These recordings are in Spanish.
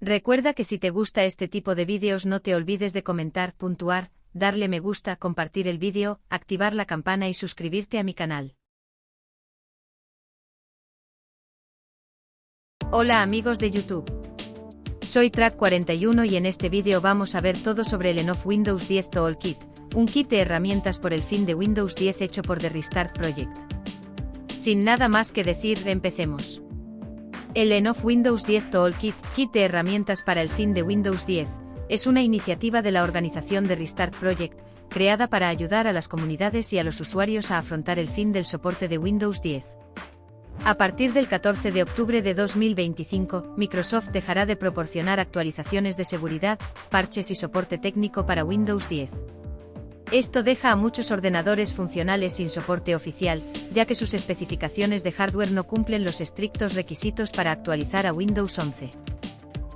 Recuerda que si te gusta este tipo de vídeos no te olvides de comentar, puntuar, darle me gusta, compartir el vídeo, activar la campana y suscribirte a mi canal. Hola amigos de YouTube. Soy Track41 y en este vídeo vamos a ver todo sobre el Enough Windows 10 Toolkit, un kit de herramientas por el fin de Windows 10 hecho por The Restart Project. Sin nada más que decir, empecemos. El Enough Windows 10 Toolkit, kit de herramientas para el fin de Windows 10, es una iniciativa de la organización The Restart Project, creada para ayudar a las comunidades y a los usuarios a afrontar el fin del soporte de Windows 10. A partir del 14 de octubre de 2025, Microsoft dejará de proporcionar actualizaciones de seguridad, parches y soporte técnico para Windows 10. Esto deja a muchos ordenadores funcionales sin soporte oficial, ya que sus especificaciones de hardware no cumplen los estrictos requisitos para actualizar a Windows 11.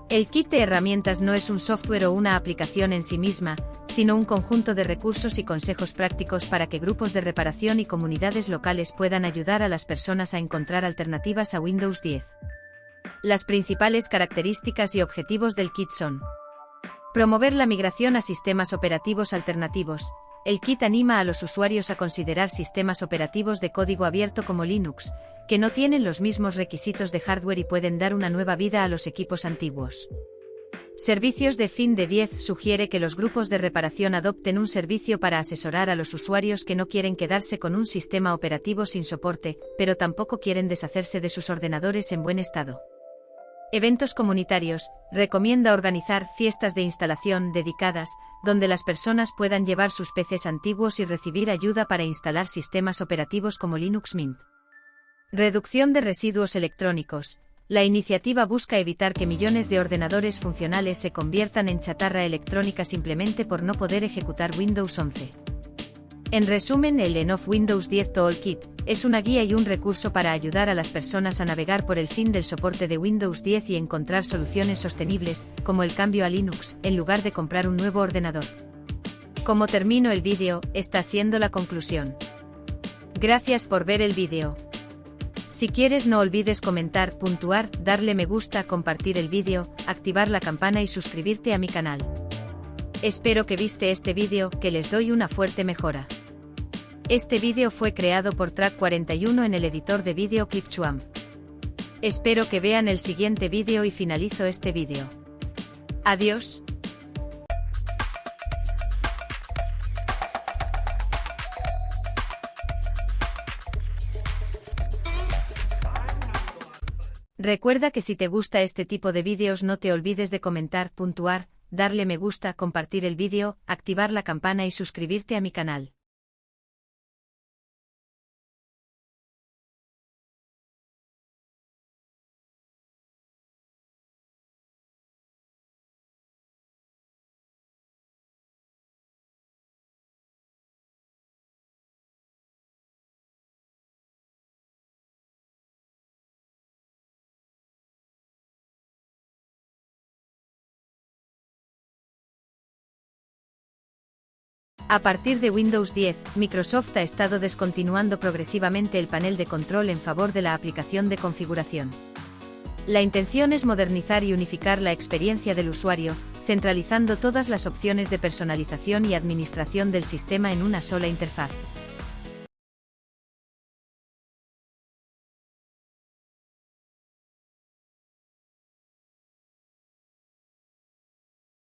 El kit de herramientas no es un software o una aplicación en sí misma, sino un conjunto de recursos y consejos prácticos para que grupos de reparación y comunidades locales puedan ayudar a las personas a encontrar alternativas a Windows 10. Las principales características y objetivos del kit son: promover la migración a sistemas operativos alternativos. El kit anima a los usuarios a considerar sistemas operativos de código abierto como Linux, que no tienen los mismos requisitos de hardware y pueden dar una nueva vida a los equipos antiguos. Servicios de fin de 10 sugiere que los grupos de reparación adopten un servicio para asesorar a los usuarios que no quieren quedarse con un sistema operativo sin soporte, pero tampoco quieren deshacerse de sus ordenadores en buen estado. Eventos comunitarios. Recomienda organizar fiestas de instalación dedicadas, donde las personas puedan llevar sus PCs antiguos y recibir ayuda para instalar sistemas operativos como Linux Mint. Reducción de residuos electrónicos. La iniciativa busca evitar que millones de ordenadores funcionales se conviertan en chatarra electrónica simplemente por no poder ejecutar Windows 11. En resumen, el Enough Windows 10 Toolkit es una guía y un recurso para ayudar a las personas a navegar por el fin del soporte de Windows 10 y encontrar soluciones sostenibles, como el cambio a Linux, en lugar de comprar un nuevo ordenador. Como termino el vídeo, está siendo la conclusión. Gracias por ver el vídeo. Si quieres no olvides comentar, puntuar, darle me gusta, compartir el vídeo, activar la campana y suscribirte a mi canal. Espero que viste este vídeo, que les doy una fuerte mejora. Este vídeo fue creado por Track41 en el editor de vídeo Clipchamp. Espero que vean el siguiente vídeo y finalizo este vídeo. Adiós. Recuerda que si te gusta este tipo de vídeos no te olvides de comentar, puntuar, darle me gusta, compartir el vídeo, activar la campana y suscribirte a mi canal. A partir de Windows 10, Microsoft ha estado descontinuando progresivamente el panel de control en favor de la aplicación de configuración. La intención es modernizar y unificar la experiencia del usuario, centralizando todas las opciones de personalización y administración del sistema en una sola interfaz.